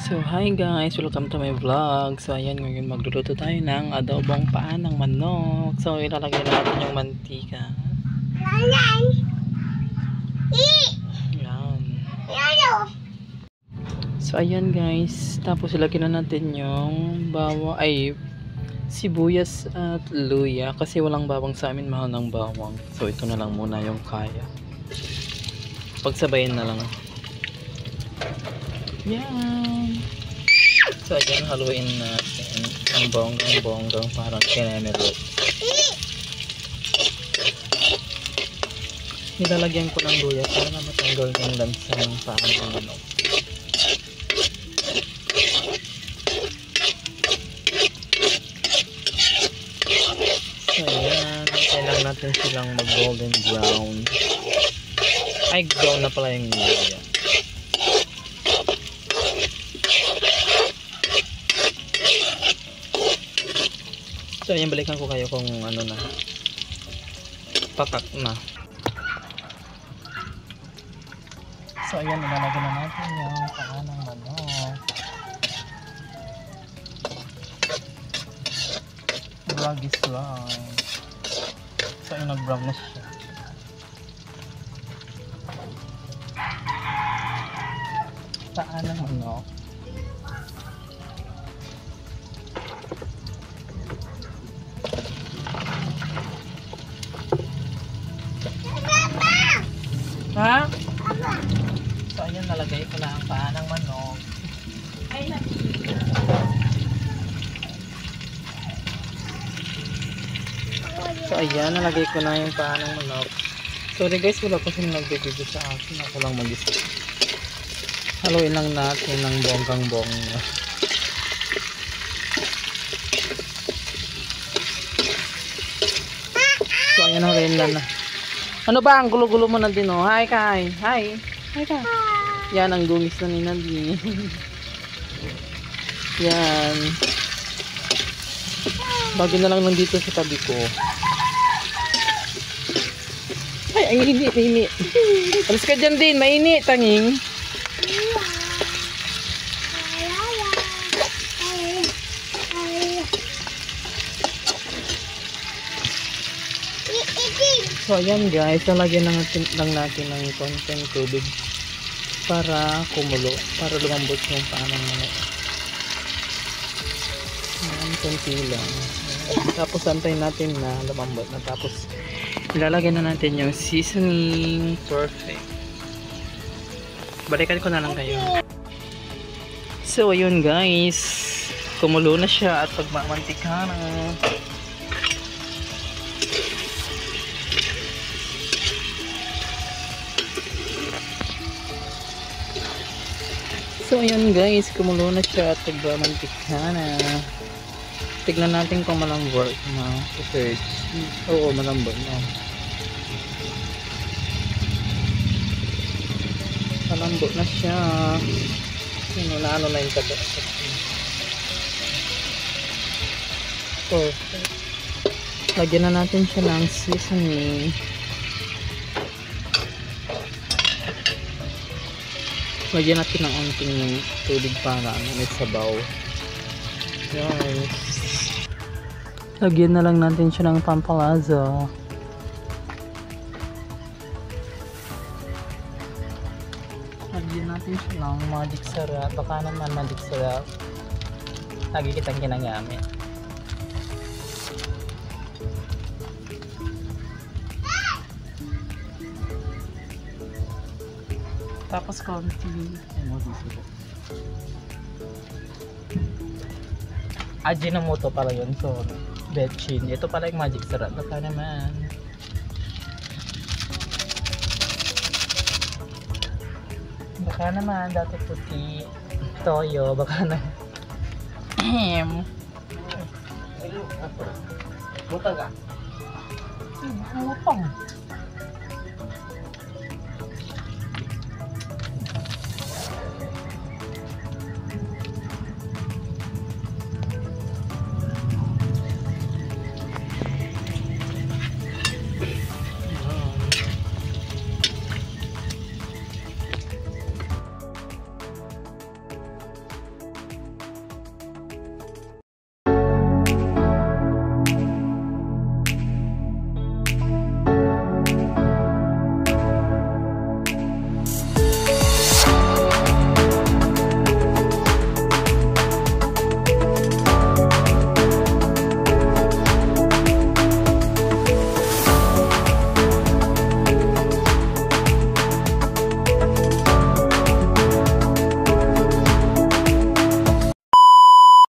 So hi guys, welcome to my vlog. So ayan, ngayon magluluto tayo ng adobong paa ng manok. So ilalagay natin yung mantika. Yan. So ayan guys, tapos ilagay na natin yung sibuyas at luya. Kasi walang bawang sa amin, mahal ng bawang. So ito na lang muna yung kaya. Pagsabayin na lang. Yan. So ayan, haluin natin ang bonggang parang kinenelo. Nilalagyan ko ng luya para matanggal yung lansa ng paa ng manok. So ayan, kailangan natin silang mag golden brown. Ay, brown na pala yung luya. So ayan, balikan ko kayo kung ano na, patak na. So ayan, ilalagay na natin yung paa ng manok. Ragis lang. So ayan, nag-brown na siya. Paa ng manok. Ha? So ayan, nalagay ko na ang paa ng manok. So ayan, nalagay ko na yung paa ng manok. Sorry guys, wala pa silang nagbibigay sa akin. Ako lang mag-isa. Haluin lang natin ng bonggang-bongga. So ayan, haluin lang na. Ano ba ang gulo-gulo mo na din, oh? Hi, Kai. Hi. Hi, Kai. Yan ang dungis na ni Nadine. Yan. Bagay na lang nandito sa tabi ko. Ay, ang init, init. Alis ka dyan din, mainit, tanging. So ayan guys, lalagyan lang natin ng konting tubig para kumulo, para lumambot yung paa ng manok. Ayan, konti lang. Tapos antayin natin na lumambot na, tapos ilalagyan na natin yung seasoning. Perfect. Balikan ko na lang kayo. So ayun guys, kumulo na siya at pagmamantika na. So ayan guys, kumulo na siya at nagmamantika na. Tignan natin kung malambot na. Oo, malambot na. Malambot na siya. Ano na yung taga. Perfect. Lagyan na natin siya ng seasoning. Lagyan natin ng onting tubig para may sabaw. Yes. Lagyan na lang natin siya ng pampalasa. Lagyan natin siya ng magic sarap. Baka naman magic sarap. Lagi kitang ginagamit. Tapos konti Ajinomoto pala yun. So betchin, ito pala yung magic sarap. Baka naman dati puti toyo. Baka na butang ka. Butang